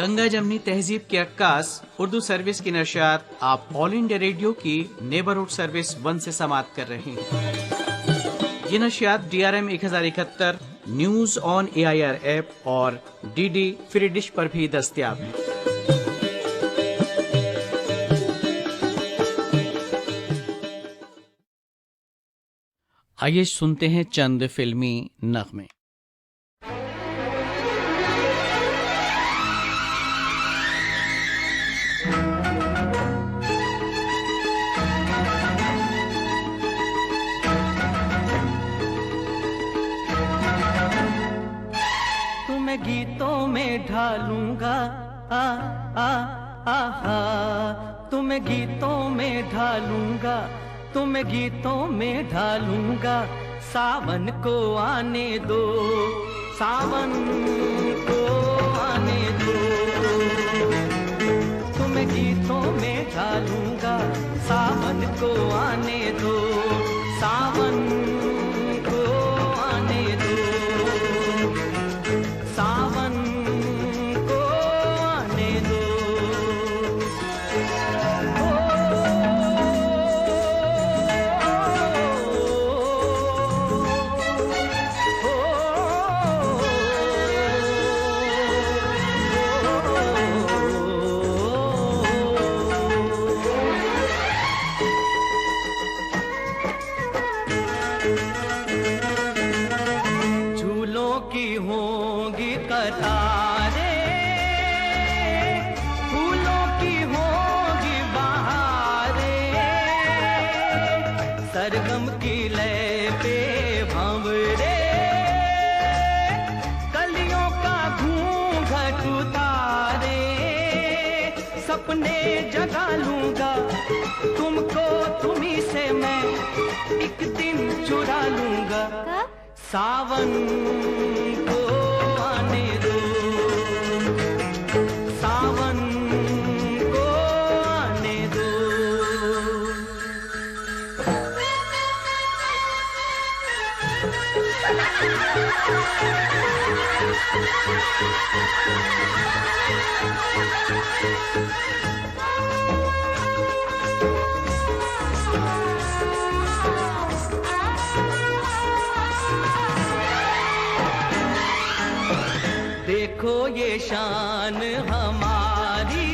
गंगा जमनी तहजीब की अक्कास उर्दू सर्विस की नशियात आप ऑल इंडिया रेडियो की नेबरहुड सर्विस 1 से समाप्त कर रहे हैं। ये नशियात DRM 1071 news on AIR app और DD फ्री डिश पर भी दस्तयाब है। आइए सुनते हैं चंद फिल्मी नगमे। तुम्हें गीतों में ढालूंगा आ आ आहा, तुम्हें गीतों में ढालूंगा, तुम्हें गीतों में ढालूंगा। सावन को आने दो, सावन को आने दो, तुम्हें गीतों में ढालूंगा। सावन को आने दो, सावन को आने दो, सावन को आने दो। झूलों की होंगी कतारें, फूलों की होंगी बहारें, सरगम की लय पे भंवरे, कलियों का घूंघट उतारे। सपने जगा लूंगा तुमको, तुम्ही से मैं एक दिन चुरा लूंगा। सावन को आने दो, सावन को आने दो। देखो ये शान हमारी,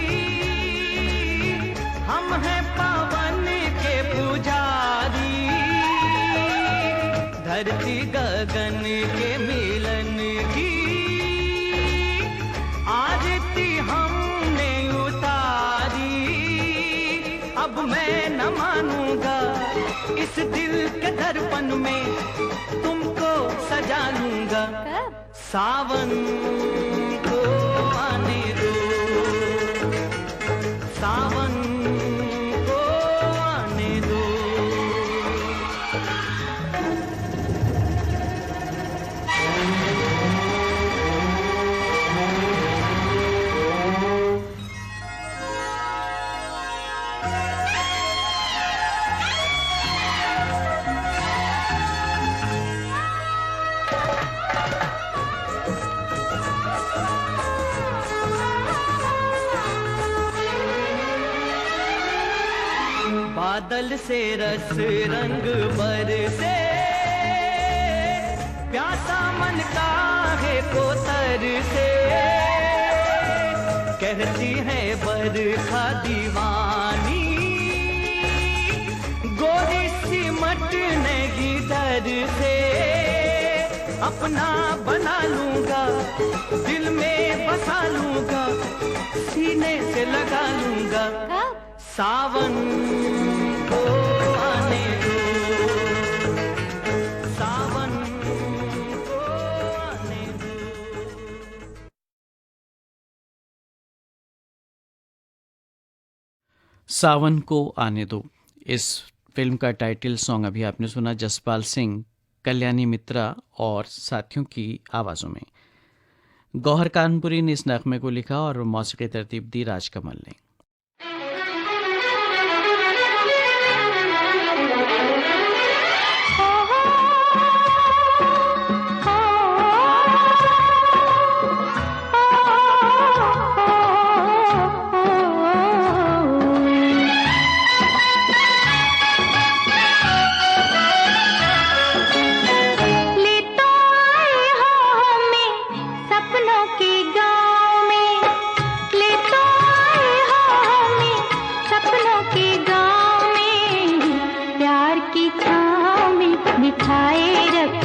हम हैं पवन के पुजारी। धरती गगन के मिलन की आरती हमने उतारी। अब मैं न मानूंगा इस दिल के दर्पण में, तुमको सजा लूंगा। सावन को आने दो, सावन को आने दो। बादल से रस रंग बरसे, प्यासा मन काहे को तरसे। कहती है बरखा दीवानी, गोरी सिमटने की डर से। अपना बना लूंगा, दिल में बसा लूंगा, सीने से लगा लूंगा। सावन को आने दो, सावन को आने दो। सावन को आने दो, इस फिल्म का टाइटल सॉन्ग अभी आपने सुना जसपाल सिंह, कल्याणी मित्रा और साथियों की आवाज़ों में। गौहर कानपुरी ने इस नगमे को लिखा और मौसीकी तरतीब दी राजकमल ने। Oh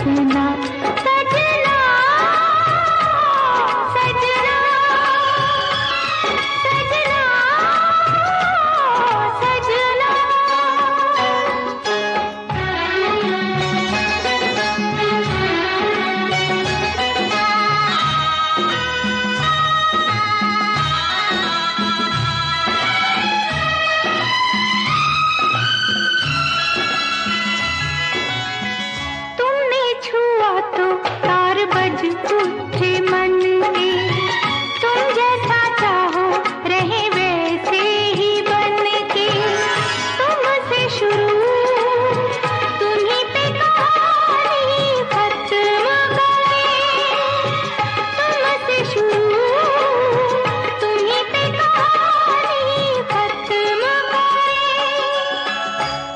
रखना सजना, सजना, सजना, सजना। तुमने छुआ तो तार बज उठे मन के, तुम जैसा चाहो रहे वैसे ही बन के। तुमसे शुरू तुम्हीं पे कहानी खत्म करे, तुमसे शुरू तुम्हीं पे कहानी खत्म करे।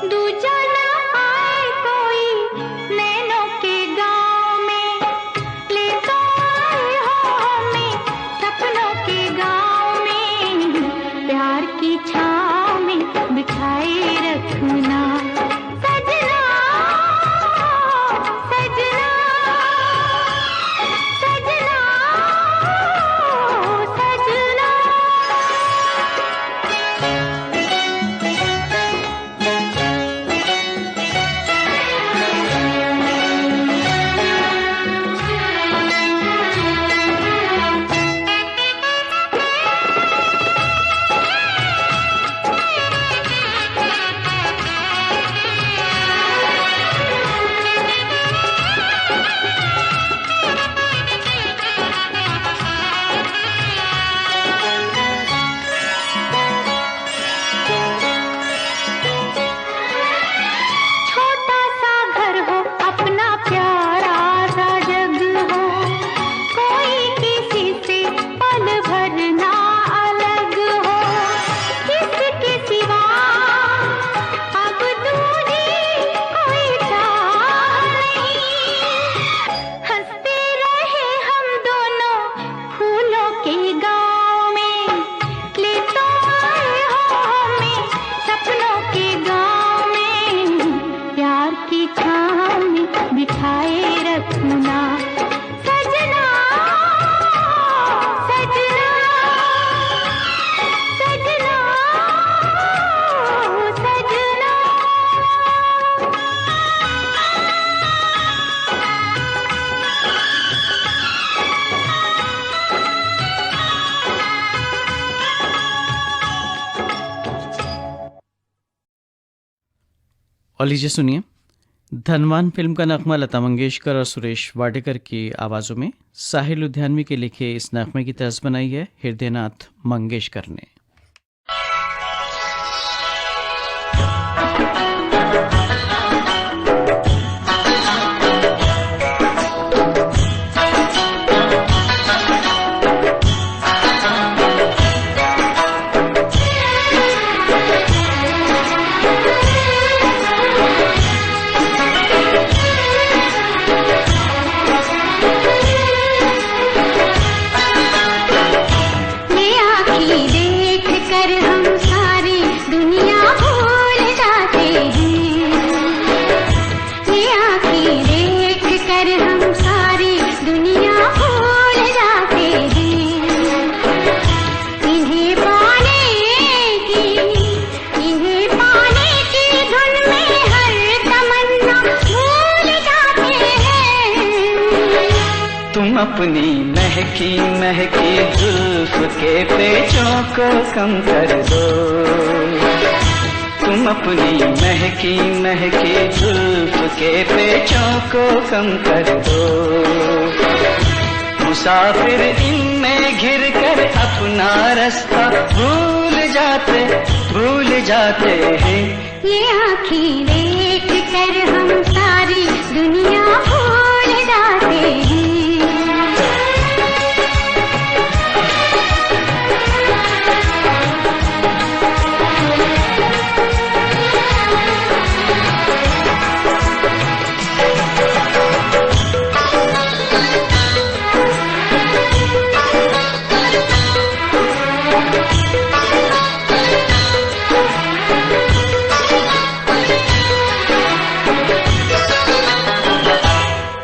दूजा ना आए कोई नैनों के गाँव में, ले तो आए हो हमें सपनों के गाँव में। प्यार की छाँव में बिठाए रखना सजना, सजना, सजना, सजना। छोटा सा घर हो अपना प्यारा सा जग हो, कोई किसी से पल भर ना अलग हो। किसके सिवा अब दूरी कोई चाह नहीं, हंसते रहे हम दोनों फूलों के गाँव में। ले तो आए हो हमें सपनों के गाँव में। प्यार की छाँव में बिठाए रखना सजना, सजना, सजना, सजना। और लीजिए सुनिए धनवान फिल्म का नगमा लता मंगेशकर और सुरेश वाडेकर की आवाज़ों में साहिल लुधियानवी के लिखे इस नगमे की तर्ज बनाई है हृदयनाथ मंगेशकर ने। ये आँखी देख कर हम सारी दुनिया भूल जाते हैं। ये आँखी देख कर हम सारी दुनिया भूल जाते हैं। इन्हें पाने की धुन में हर तमन्ना भूल जाते हैं। तुम अपनी महकी महकी जुल्फ के पेचों को कम कर दो, तुम अपनी महकी महकी जुल्फ के पेचों को कम कर दो। मुसाफिर इनमें घिर कर अपना रास्ता भूल जाते हैं। ये आँखी देख कर हम सारी दुनिया भूल जाते हैं।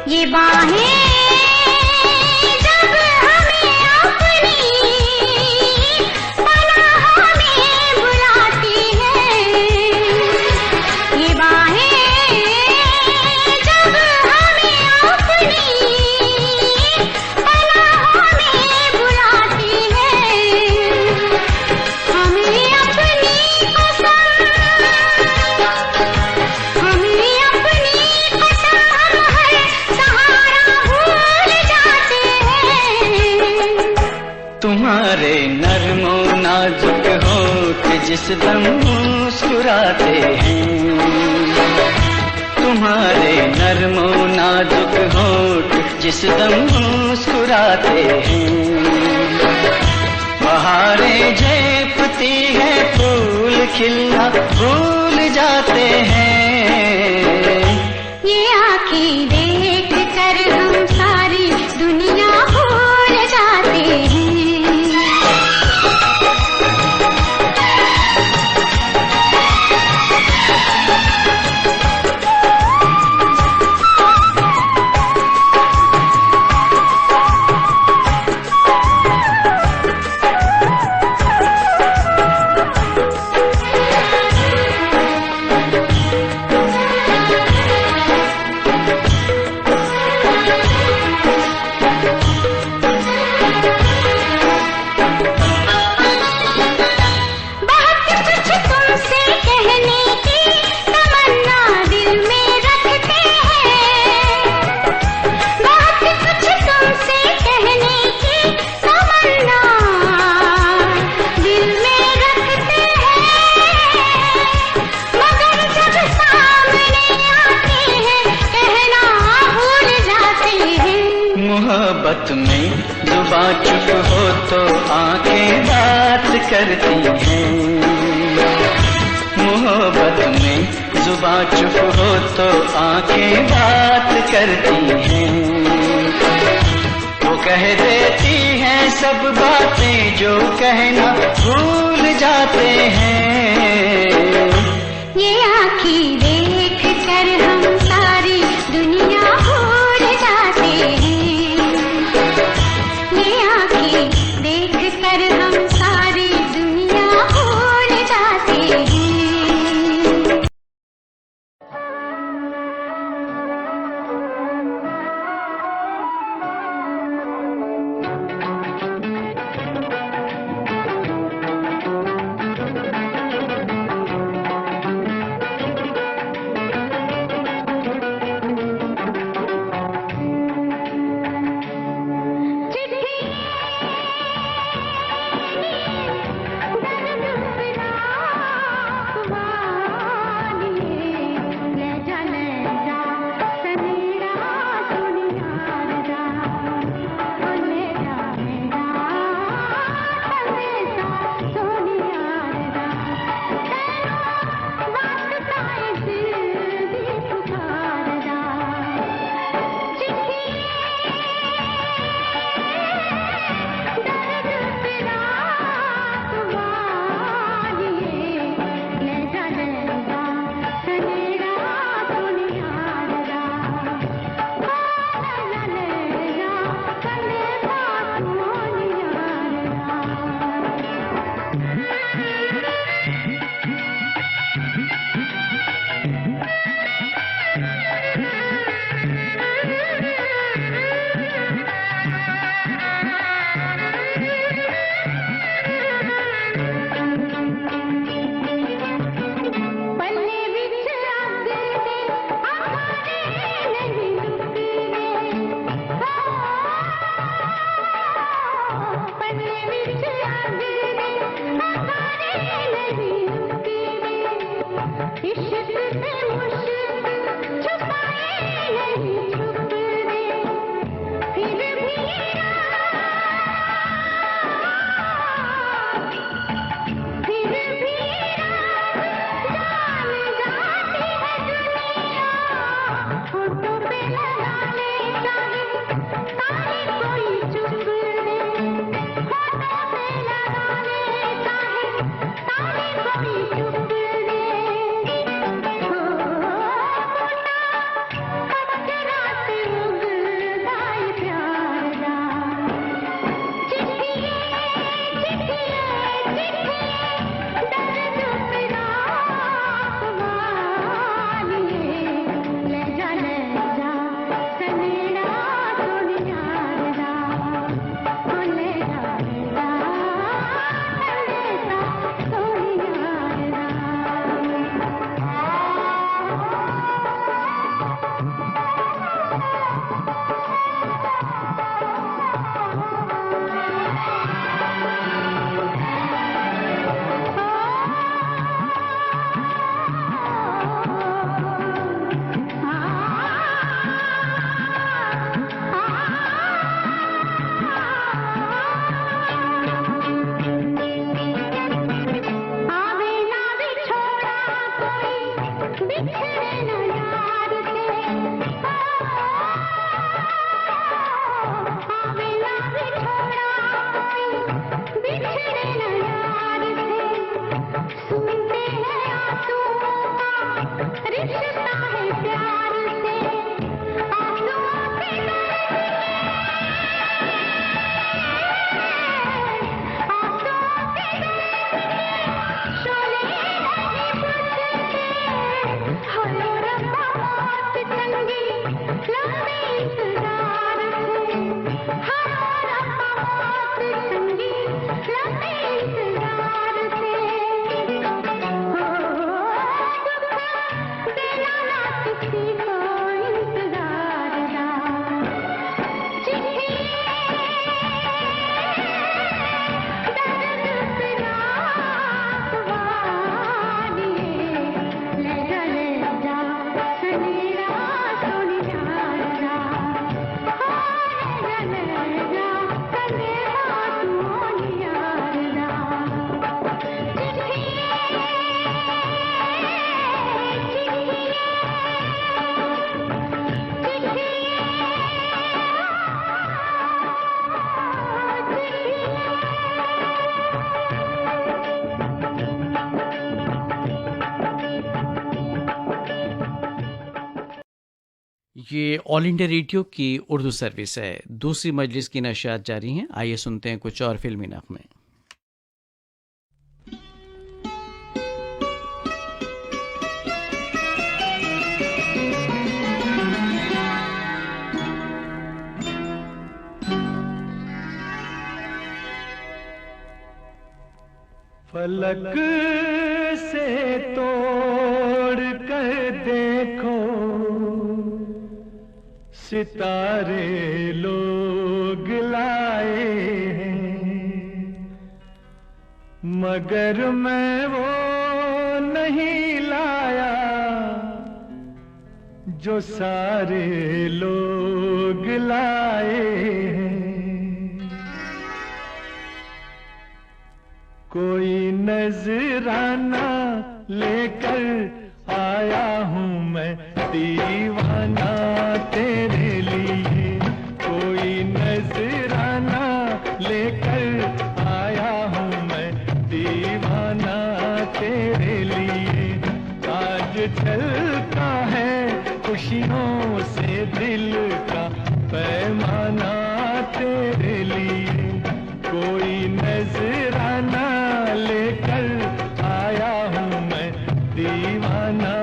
ये बाहें जब हमें अपनी पनाहों में बुलाती हैं, ये बाहें जब हमें अपनी पनाहों में बुलाती हैं, हमें अपनी कसम हर सहारा भूल जाते हैं। तुम्हारे नरमो नाजुक होठ जिस दम मुस्कुराते हैं, तुम्हारे नरमो नाजुक होठ जिस दम मुस्कुराते हैं, बहारें झेपती है फूल खिलना भूल जाते हैं। ये आँखें देख कर हम सारी दुनिया भूल जाते हैं। मोहब्बत में जुबां चुप हो तो आंखें बात करती हैं, मोहब्बत में जुबां चुप हो तो आंखें बात करती हैं, वो कह देती हैं सब बातें जो कहना भूल जाते हैं। ये आँखें देख कर हम सारी दुनिया भूल जाते हैं। ये आँखें देख कर हम सारी दुनिया भूल जाते हैं। ये ऑल इंडिया रेडियो की उर्दू सर्विस है। दूसरी मजलिस की नशियात जारी हैं। आइए सुनते हैं कुछ और फिल्मी नग़मे। फलक से तोड़ कर देखो, सितारे लोग लाए हैं, मगर मैं वो नहीं लाया जो सारे लोग लाए हैं। कोई नजराना लेकर आया हूँ मैं दीवाना तेरे लिए, कोई नजराना लेकर आया हूँ मैं दीवाना तेरे लिए। आज चलता है खुशियों से दिल का पैमाना तेरे लिए, कोई नजराना लेकर आया हूँ मैं दीवाना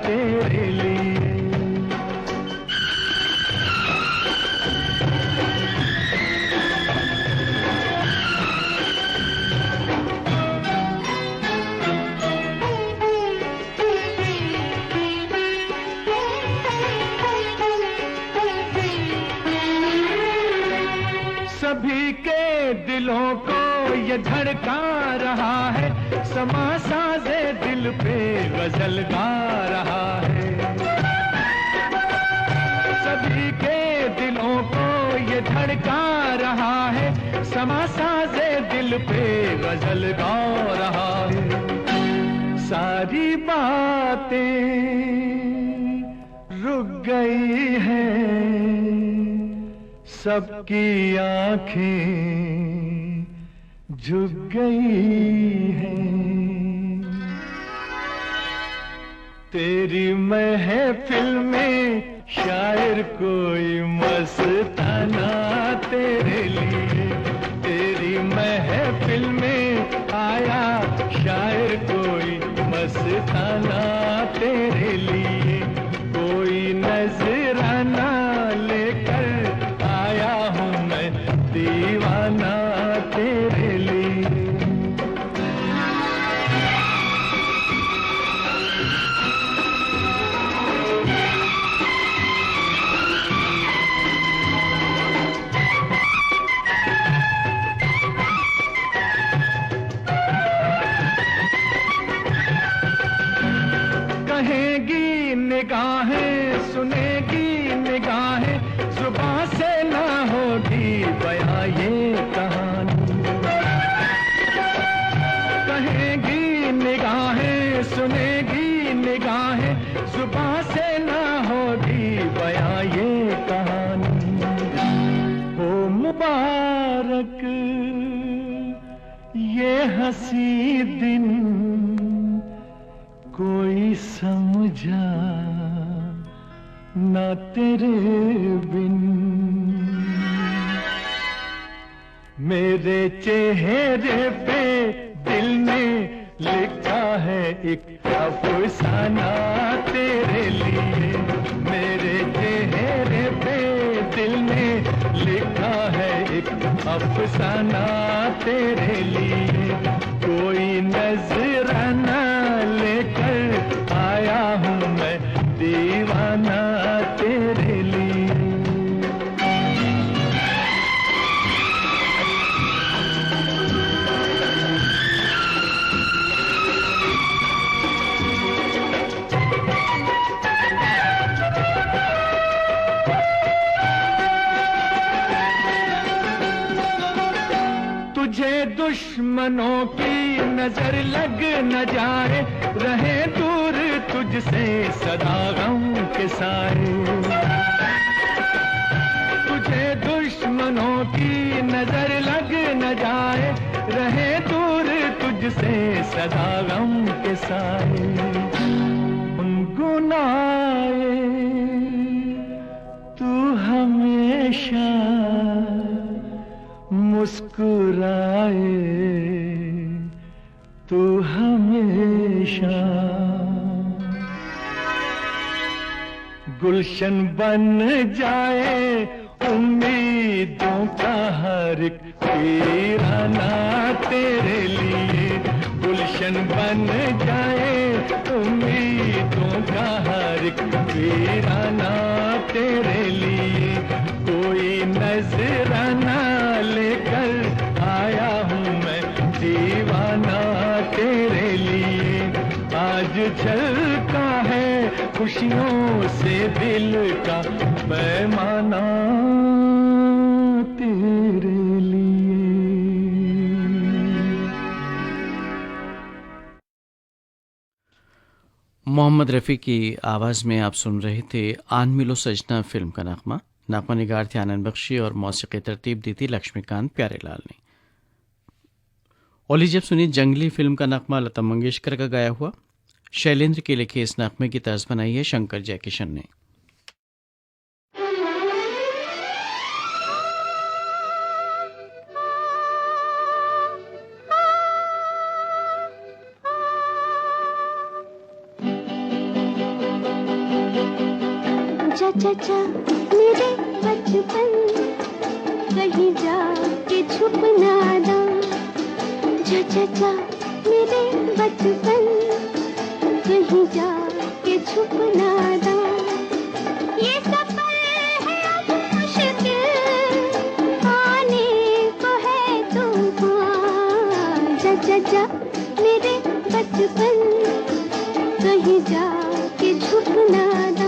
तेरे लिए। सभी के दिलों को ये धड़का रहा है, समा साजे दिल पे गजल गा रहा है। सभी के दिलों को ये धड़का रहा है, समा साजे दिल पे गजल गा रहा है। सारी बातें रुक गई हैं, सबकी आंखें झुक गई हैं। तेरी महफिल में शायर कोई मस्ताना तेरे लिए, तेरी महफिल में आया शायर कोई मस्ताना तेरे लिए, कोई नजराना लेकर आया हूँ मैं दीवाना तेरे लिए। कहेगी निगाहें, सुनेगी निगाहें, जुबां से ना होगी बयां ये कहानी। कहेगी निगाहें, सुनेगी निगाहें, जुबां से ना होगी बयां ये कहानी। हो मुबारक ये हंसी दिन, कोई समझा ना तेरे बिन। मेरे चेहरे पे दिल ने लिखा है एक अफसाना तेरे लिए, मेरे चेहरे पे दिल ने लिखा है एक अफसाना तेरे लिए। कोई नजराना लेकर आया हूँ मैं दीवाना तेरे लिए। तुझे दुश्मनों की नजर लग न जाए, रहे दूर तुझसे सदा गम के साए। तुझे दुश्मनों की नजर लग न जाए, रहे दूर तुझसे सदा गम के साए। गुनगुनाए हमेशा मुस्कुराए तू हमेशा, गुलशन बन जाए उम्मीदों का हर एक वीराना तेरे लिए, गुलशन बन जाए उम्मीदों का हर एक वीराना तेरे लिए, कोई नजराना लेकर आया हूँ मैं दीवाना तेरे लिए, आज झलका है खुशियों से दिल का पैमाना तेरे लिए। मोहम्मद रफ़ी की आवाज़ में आप सुन रहे थे आन मिलो सजना फिल्म का नगमा। नगमा निगार थे आनंद बख्शी और मौसीकी तरतीब दी थी लक्ष्मीकांत प्यारेलाल ने। और लीजिए सुनिए जंगली फिल्म का नगमा लता मंगेशकर का गाया हुआ। शैलेंद्र के लिखे इस नगमे की तर्ज बनाई है शंकर जयकिशन ने। चाचा मेरे बचपन कहीं जाके छुप ना दो, चाचा मेरे बचपन कहीं जाके छुप ना दो, ये सफर है अब मुश्किल आने को है तूफान, चाचा मेरे बचपन कहीं जाके छुप ना दो।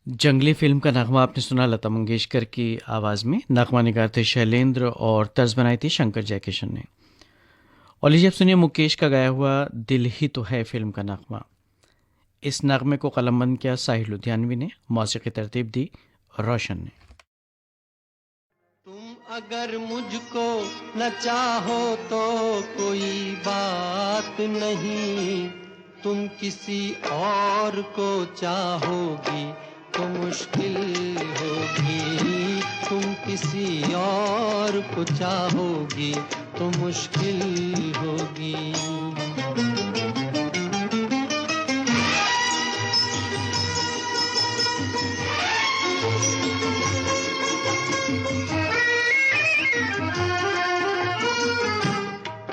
जंगली फिल्म का नगमा आपने सुना लता मंगेशकर की आवाज़ में। नगमा निगार थे शैलेंद्र और तर्ज बनाई थी शंकर जयकिशन ने। और लीजिए अब सुनिए मुकेश का गाया हुआ दिल ही तो है फिल्म का नगमा। इस नगमे को कलमबंद किया साहिर लुधियानवी ने, मौसीकी तरतीब दी रोशन ने। तुम अगर मुझको न चाहो तो कोई बात नहीं, तुम किसी और को चाहोगी तो मुश्किल होगी, तुम किसी और को चाहोगी तो मुश्किल होगी।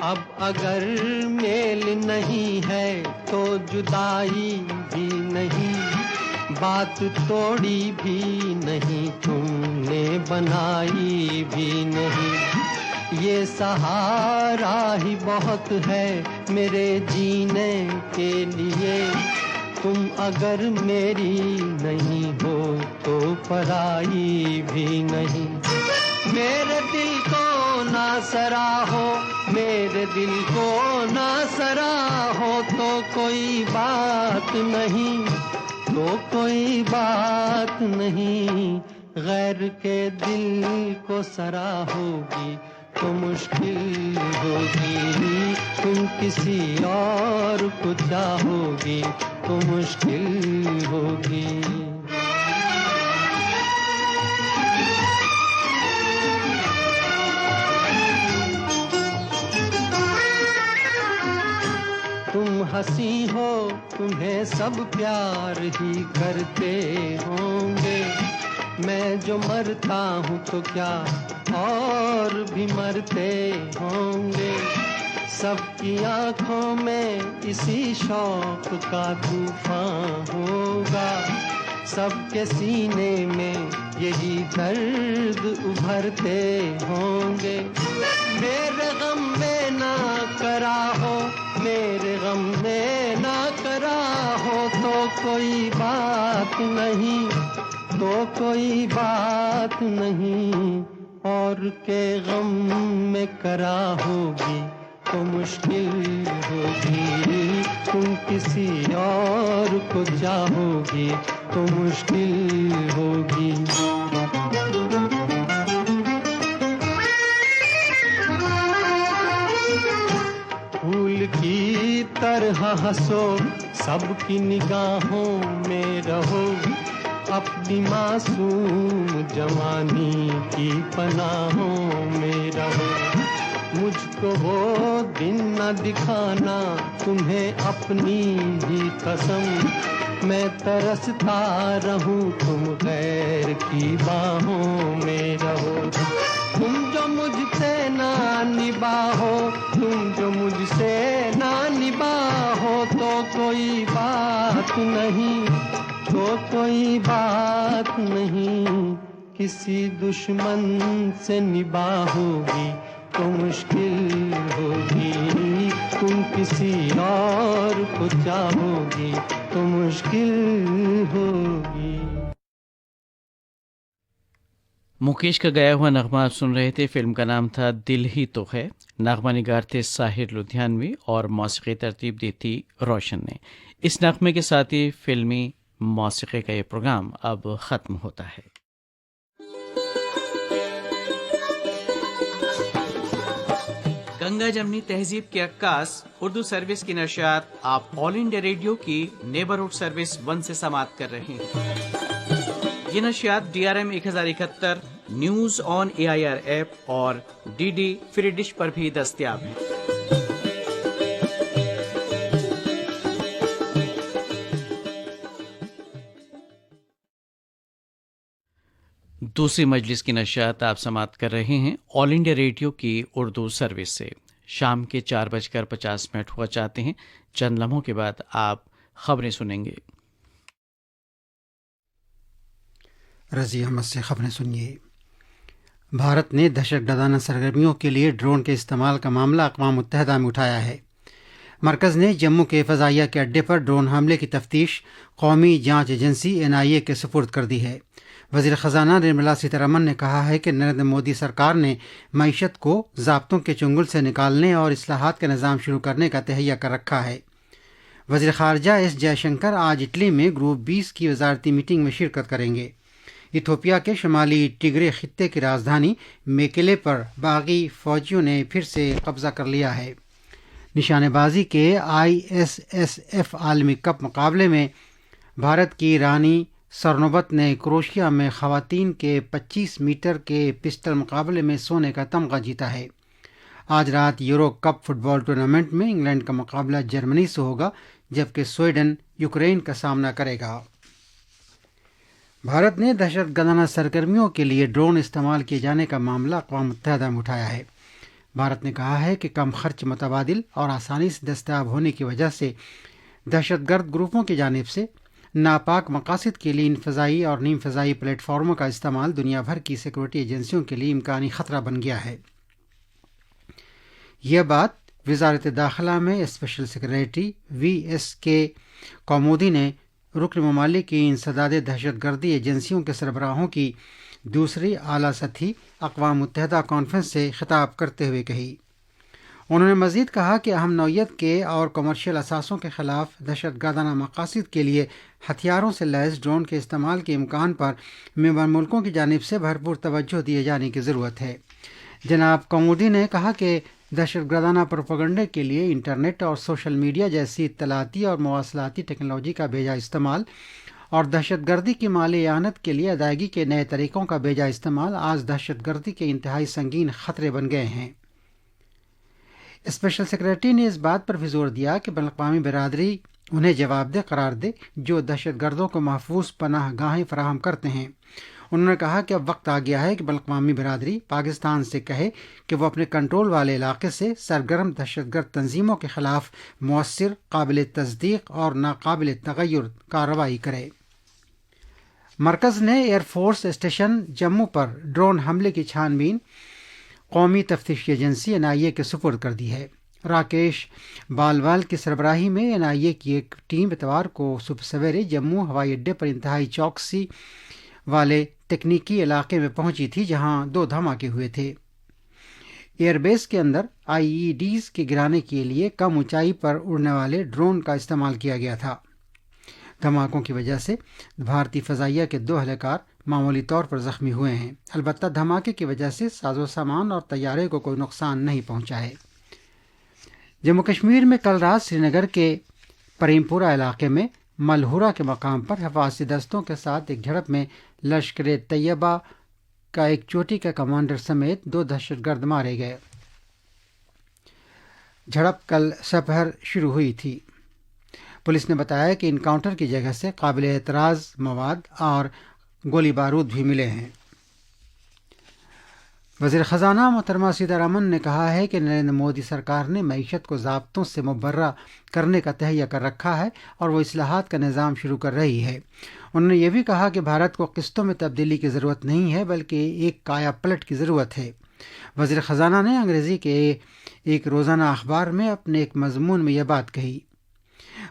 अब अगर मेल नहीं है तो जुदाई भी नहीं, बात तोड़ी भी नहीं, तुमने बनाई भी नहीं। ये सहारा ही बहुत है मेरे जीने के लिए, तुम अगर मेरी नहीं हो तो पराई भी नहीं। मेरे दिल को ना सराहो, मेरे दिल को ना सराहो तो कोई बात नहीं, तो कोई बात नहीं। गैर के दिल को सराहोगी तो मुश्किल होगी, तुम किसी और को चाहोगी तो मुश्किल होगी। तुम हंसी हो, तुम्हें सब प्यार ही करते होंगे, मैं जो मरता हूँ तो क्या और भी मरते होंगे। सबकी आंखों में इसी शौक का तूफान होगा, सबके सीने में यही दर्द उभरते होंगे। मेरे गम में ना करा हो, मेरे गम में ना करा हो तो कोई बात नहीं, तो कोई बात नहीं। और के गम में करा होगी तो मुश्किल होगी, तुम किसी और को चाहोगी तो मुश्किल होगी। फूल की तरह हंसो, सबकी निगाहों में रहो, अपनी मासूम जवानी की पनाहों में रहो। मुझको वो दिन न दिखाना तुम्हें अपनी ही कसम, मैं तरसता रहूं तुम गैर की बाहों में रहो। तुम जो मुझसे ना निभाओ, तुम जो मुझसे ना निभाओ तो कोई बात नहीं, तो कोई बात नहीं। किसी दुश्मन से निभाओगी तो मुश्किल होगी, तुम किसी और को चाहोगी तो मुश्किल होगी। मुकेश का गाया हुआ नगमा आप सुन रहे थे। फिल्म का नाम था दिल ही तो है। नगमा निगार थे साहिर लुधियानवी और मौसीकी तरतीब दी थी रोशन ने। इस नगमे के साथ ही फिल्मी मौसीकी का ये प्रोग्राम अब ख़त्म होता है। गंगा जमनी तहजीब की अक्कास उर्दू सर्विस की नशियात आप ऑल इंडिया रेडियो की नेबरहुड सर्विस 1 से समाप्त कर रहे हैं। ये नशियात DRM 1071 news on AIR app और DD फ्री डिश पर भी दस्तयाब हैं। दूसरी मजलिस की नशियात आप समाप्त कर रहे हैं ऑल इंडिया रेडियो की उर्दू सर्विस से। शाम के 4:50 हुआ चाहते हैं। चंद लम्हों के बाद आप खबरें सुनेंगे। रज़ी अहमद से खबरें सुनिए। भारत ने दहशतगर्दाना सरगर्मियों के लिए ड्रोन के इस्तेमाल का मामला अक़वाम मुत्तहिदा में उठाया है। मरकज़ ने जम्मू के फ़ज़ाइया के अड्डे पर ड्रोन हमले की तफ्तीश कौमी जांच एजेंसी NIA के सुपुर्द कर दी है। वज़ीर ख़ज़ाना निर्मला सीतारमन ने कहा है कि नरेंद्र मोदी सरकार ने मईशत को ज़ाब्तों के चुंगल से निकालने और इस्लाहात का निज़ाम शुरू करने का तहैया कर रखा है। वज़ीर ख़ारजा एस जयशंकर आज इटली में ग्रुप 20 की वजारती मीटिंग में शिरकत करेंगे। इथियोपिया के शुमाली टिग्रे खित्ते की राजधानी मेकेले पर बागी फौजियों ने फिर से कब्जा कर लिया है। निशानेबाजी के ISSF आलमी कप मुकाबले में भारत की रानी सरनोबत ने क्रोशिया में खवातीन के 25 मीटर के पिस्टल मुकाबले में सोने का तमगा जीता है। आज रात यूरो कप फुटबॉल टूर्नामेंट में इंग्लैंड का मुकाबला जर्मनी से होगा, जबकि स्वीडन यूक्रेन का सामना करेगा। भारत ने दहशतगर्दाना सरगर्मियों के लिए ड्रोन इस्तेमाल किए जाने का मामला अक़वाम मुत्तहिदा में उठाया है। भारत ने कहा है कि कम खर्च, मुतबादिल और आसानी से दस्तयाब होने की वजह से दहशतगर्द ग्रुपों की जानिब से नापाक मकासद के लिए इन फ़ज़ाई और नीम फ़ज़ाई प्लेटफार्मों का इस्तेमाल दुनिया भर की सिक्योरिटी एजेंसियों के लिए इम्कानी ख़तरा बन गया है। यह बात वज़ारत दाखिला में स्पेशल सेक्रेटरी VSK कौमुदी ने रुकन ममालिक की इंसदाद दहशतगर्दी एजेंसियों के सरबराहों की दूसरी आला सतही अक़वाम मुत्तहिदा कॉन्फ्रेंस से खिताब करते हुए कही। उन्होंने मज़ीद कहा कि अहम नौइयत के और कमर्शियल असासों के ख़िलाफ़ दहशतगर्दाना मकासद के लिए हथियारों से लैस ड्रोन के इस्तेमाल के इम्कान पर मेंबर मुल्कों की जानिब से भरपूर तवज्जो दिए जाने की ज़रूरत है। जनाब कौमुदी ने कहा कि दहशतगर्दाना प्रोपेगेंडे के लिए इंटरनेट और सोशल मीडिया जैसी इत्तलाती और मवासलाती टेक्नोलॉजी का बेजा इस्तेमाल और दहशतगर्दी की माली आनत के लिए अदायगी के नए तरीक़ों का बेजा इस्तेमाल आज दहशतगर्दी के इंतहाई संगीन ख़तरे बन गए हैं। स्पेशल सेक्रेटरी ने इस बात पर भी जोर दिया कि बैनुल-अक़वामी बिरादरी उन्हें जवाबदेह करार दे जो दहशतगर्दों को महफूज पनाह गाहें फराहम करते हैं। उन्होंने कहा कि अब वक्त आ गया है कि बैनुल-अक़वामी बिरादरी पाकिस्तान से कहे कि वह अपने कंट्रोल वाले इलाके से सरगर्म दहशतगर्द तंजीमों के ख़िलाफ़ मुअस्सिर, काबिल तस्दीक और नाकाबिल तग़य्युर कार्रवाई करे। मरकज़ ने एयरफोर्स स्टेशन जम्मू पर ड्रोन हमले की छानबीन कौमी तफ्तीशी एजेंसी NIA के सुपुर्द कर दी है। राकेश बालवाल की सरबराही में NIA की एक टीम इतवार को सुबह सवेरे जम्मू हवाई अड्डे पर इंतहाई चौकसी वाले तकनीकी इलाके में पहुंची थी, जहां 2 धमाके हुए थे। एयरबेस के अंदर IEDs के गिराने के लिए कम ऊंचाई पर उड़ने वाले ड्रोन का इस्तेमाल किया गया था। धमाकों की वजह से भारतीय फ़ज़ाइया के 2 एहलकार मामूली तौर पर ज़ख्मी हुए हैं। अलबत्ता धमाके की वजह से साजो सामान और तैयारे को कोई नुकसान नहीं पहुंचा है। जम्मू कश्मीर में कल रात श्रीनगर के परीमपुरा इलाके में मलहुरा के मकाम पर हिफाज़ती दस्तों के साथ एक झड़प में लश्कर तैयबा का एक चोटी का कमांडर समेत 2 दहशतगर्द मारे गए। झड़प कल दोपहर शुरू हुई थी। पुलिस ने बताया कि इनकाउंटर की जगह से काबिल एतराज़ मवाद और गोली बारूद भी मिले हैं। वज़ीर ख़ज़ाना मोहतरमा सीतारमन ने कहा है कि नरेंद्र मोदी सरकार ने मईशत को ज़ाब्तों से मुबर्रा करने का तहैया कर रखा है और वो इस्लाहात का निज़ाम शुरू कर रही है। उन्होंने ये भी कहा कि भारत को किस्तों में तब्दीली की ज़रूरत नहीं है, बल्कि एक काया पलट की ज़रूरत है। वज़ीर ख़ज़ाना ने अंग्रेज़ी के एक रोज़ाना अखबार में अपने एक मज़मून में यह बात कही।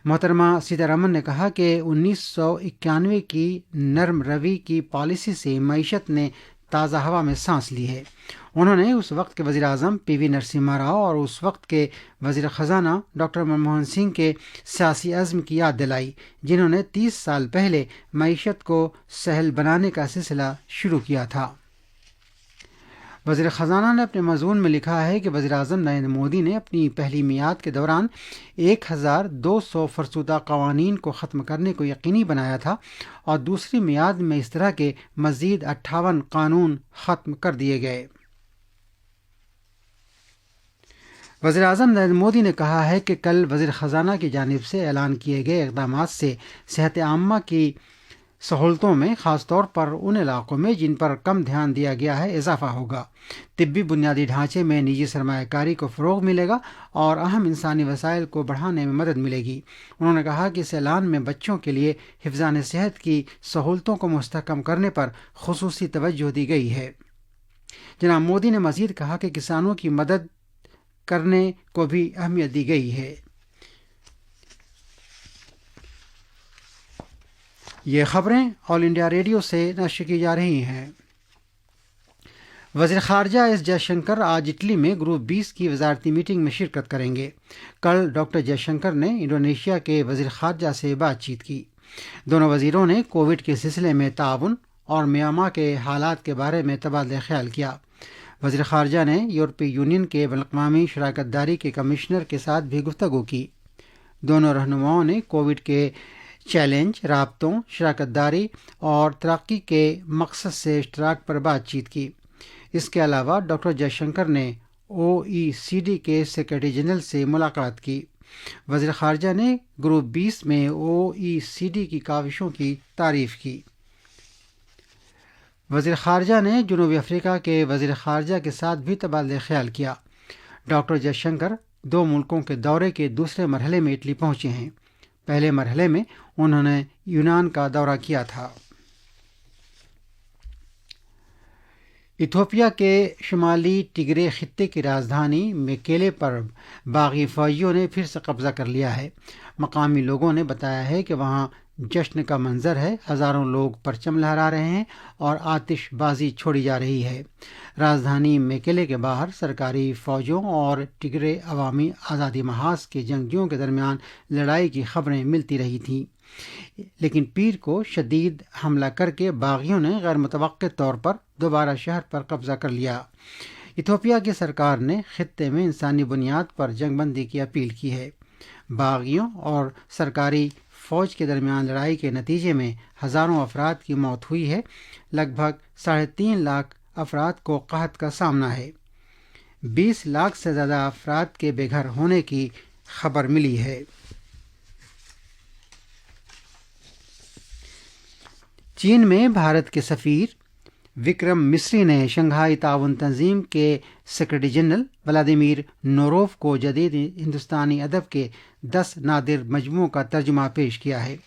मोहतरमा सीतारमन ने कहा कि 1991 की नरम रवि की पॉलिसी से मईशत ने ताज़ा हवा में सांस ली है। उन्होंने उस वक्त के वज़ीर आज़म PV नरसिम्हा राव और उस वक्त के वज़ीर ख़ज़ाना डॉक्टर मनमोहन सिंह के सियासी अज़्म की याद दिलाई, जिन्होंने 30 साल पहले मईशत को सहल बनाने का सिलसिला शुरू किया था। वज़ीर ख़ज़ाना ने अपने मज़मून में लिखा है कि वज़ीर आज़म नरेंद्र मोदी ने अपनी पहली मियाद के दौरान 1200 फरसुदा क़वानीन को ख़त्म करने को यकीनी बनाया था और दूसरी मियाद में इस तरह के मज़ीद 58 कानून ख़त्म कर दिए गए। वज़ीर आज़म नरेंद्र मोदी ने कहा है कि कल वज़ीर ख़ज़ाना की जानिब से ऐलान किए गए इक़दामात से सेहत आम्मा की सहूलतों में ख़ास तौर पर उन इलाक़ों में जिन पर कम ध्यान दिया गया है इजाफ़ा होगा। तिब्बी बुनियादी ढांचे में निजी सरमायाकारी को फ़रोग़ मिलेगा और अहम इंसानी वसाइल को बढ़ाने में मदद मिलेगी। उन्होंने कहा कि इस ऐलान में बच्चों के लिए हिफ़्ज़ान सेहत की सहूलतों को मुस्तहकम करने पर ख़ुसूसी तवज्जो दी गई है। जनाब मोदी ने मज़ीद कहा कि किसानों की मदद करने को भी अहमियत दी गई है। ये खबरें ऑल इंडिया रेडियो से नश्र की जा रही हैं। वज़ीर ख़ारजा एस जयशंकर आज इटली में ग्रुप 20 की वजारती मीटिंग में शिरकत करेंगे। कल डॉक्टर जयशंकर ने इंडोनेशिया के वज़ीर ख़ारजा से बातचीत की। दोनों वज़ीरों ने कोविड के सिलसिले में ताउन और म्यांमार के हालात के बारे में तबादला ख्याल किया। वज़ीर ख़ारजा ने यूरोपीय यूनियन के बैनुल-अक़वामी शराकतदारी के कमिश्नर के साथ भी गुफ्तगू की। दोनों रहनुमाओं ने कोविड के चैलेंज, राब्तों, शराकतदारी और तरक्की के मकसद से इश्तराक पर बातचीत की। इसके अलावा डॉक्टर जयशंकर ने OECD के सेक्रेटरी जनरल से मुलाकात की। वज़ीर ख़ारजा ने ग्रुप 20 में OECD की काविशों की तारीफ़ की। वज़ीर ख़ारजा ने जनूबी अफ्रीका के वज़ीर ख़ारजा के साथ भी तबादला ख्याल किया। डॉक्टर जयशंकर 2 मुल्कों के दौरे के दूसरे मरहले में इटली पहुंचे हैं। पहले मरहले में उन्होंने यूनान का दौरा किया था। इथियोपिया के शुमाली टिग्रे खित्ते की राजधानी मेकेले पर बागी फौजियों ने फिर से कब्जा कर लिया है। मकामी लोगों ने बताया है कि वहां जश्न का मंजर है। हज़ारों लोग परचम लहरा रहे हैं और आतिशबाजी छोड़ी जा रही है। राजधानी मेकेले के बाहर सरकारी फ़ौजों और टिग्रे अवामी आज़ादी महाज के जंगजुओं के दरमियान लड़ाई की खबरें मिलती रही थीं, लेकिन पीर को शदीद हमला करके बागियों ने गैर मुतवक्किल तौर पर दोबारा शहर पर कब्जा कर लिया। इथियोपिया की सरकार ने खित्ते में इंसानी बुनियाद पर जंगबंदी की अपील की है। बागियों और सरकारी फ़ौज के दरमियान लड़ाई के नतीजे में हज़ारों अफराद की मौत हुई है। लगभग 3.5 लाख अफराद को क़हत का सामना है। 20 लाख से ज़्यादा अफराद के बेघर होने की खबर मिली है। चीन में भारत के सफ़ीर विक्रम मिस्री ने शंघाई ताउन तंजीम के सेक्रेटरी जनरल व्लादिमीर नोरोव को जदीद हिंदुस्तानी अदब के 10 नादिर मजमूओं का तर्जुमा पेश किया है।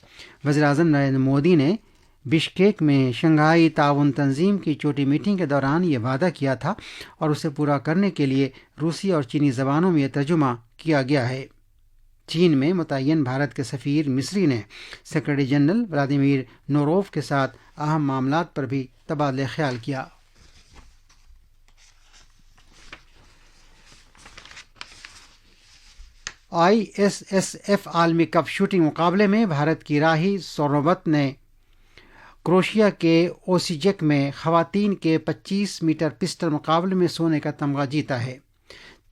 वज़ीर-ए-आज़म नरेंद्र मोदी ने बिश्केक में शंघाई ताउन तंजीम की छोटी मीटिंग के दौरान ये वादा किया था और उसे पूरा करने के लिए रूसी और चीनी ज़बानों में यह तर्जुमा किया गया है। चीन में मुतय्यन भारत के सफ़ीर मिस्री ने सेक्रेटरी जनरल व्लादिमीर नोरोव के साथ अहम मामलात पर भी तबादला ख्याल किया। ISSF आलमी कप शूटिंग मुकाबले में भारत की राही सोनोबत ने क्रोशिया के ओसीजेक में ख़वातीन के 25 मीटर पिस्टल मुकाबले में सोने का तमगा जीता है।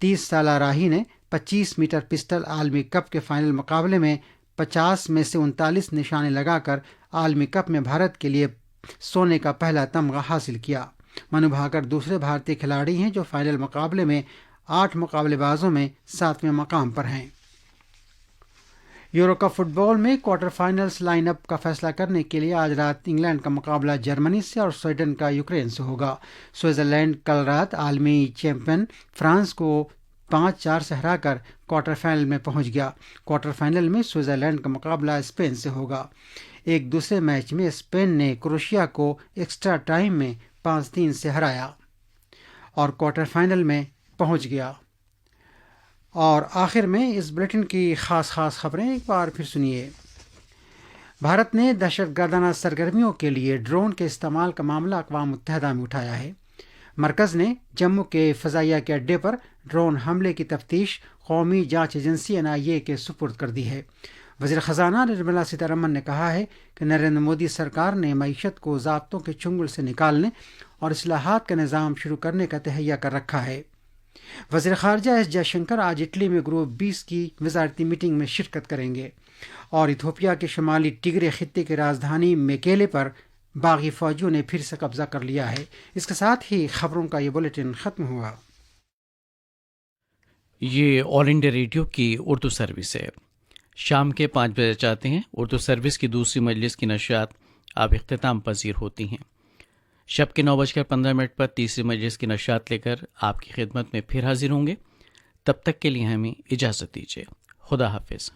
30 साला राही ने 25 मीटर पिस्टल आलमी कप के फाइनल मुकाबले में 50 में से 39 निशाने लगाकर आलमी कप में भारत के लिए सोने का पहला तमगा हासिल किया। मनु भाकर दूसरे भारतीय खिलाड़ी हैं जो फाइनल मुकाबले में 8 मुकाबलेबाजों में 7वें मकाम पर हैं। यूरो कप फुटबॉल में क्वार्टर फाइनल्स लाइनअप का फैसला करने के लिए आज रात इंग्लैंड का मुकाबला जर्मनी से और स्वीडन का यूक्रेन से होगा। स्विट्जरलैंड कल रात आलमी चैंपियन फ्रांस को 5-4 से हराकर क्वार्टर फाइनल में पहुंच गया। क्वार्टर फाइनल में स्विट्जरलैंड का मुकाबला स्पेन से होगा। एक दूसरे मैच में स्पेन ने क्रोशिया को एक्स्ट्रा टाइम में 5-3 से हराया और क्वार्टर फाइनल में पहुंच गया। और आखिर में इस बुलेटिन की ख़ास खबरें एक बार फिर सुनिए। भारत ने दहशतगर्दाना सरगर्मियों के लिए ड्रोन के इस्तेमाल का मामला अक़वाम मुत्तहिदा में उठाया है। मरकज़ ने जम्मू के फ़ज़ाइया के अड्डे पर ड्रोन हमले की तफ्तीश कौमी जांच एजेंसी NIA के सुपुर्द कर दी है। वज़ीर ख़ज़ाना निर्मला सीतारमन ने कहा है कि नरेंद्र मोदी सरकार ने मईशत को ज़ाब्तों के चुंगल से निकालने और इस्लाहात का निज़ाम शुरू करने का तहैया कर रखा है। वज़ीर ख़ारजा एस जयशंकर आज इटली में ग्रुप 20 की वज़ारती मीटिंग में शिरकत करेंगे और इथियोपिया के शुमाली टिग्रे खित्ते की राजधानी मेकेले पर बागी फ़ौजियों ने फिर से कब्जा कर लिया है। इसके साथ ही खबरों का ये बुलेटिन ख़त्म हुआ। ये ऑल इंडिया रेडियो की उर्दू सर्विस है। शाम के 5 बजे चाहते हैं उर्दू सर्विस की दूसरी मजलिस की नशियात अब इख्तिताम पजीर होती हैं। शब के 9:15 पर तीसरी मजलिस की नशियात लेकर आपकी खिदमत में फिर हाजिर होंगे। तब तक के लिए हमें इजाज़त दीजिए। खुदा हाफिज़।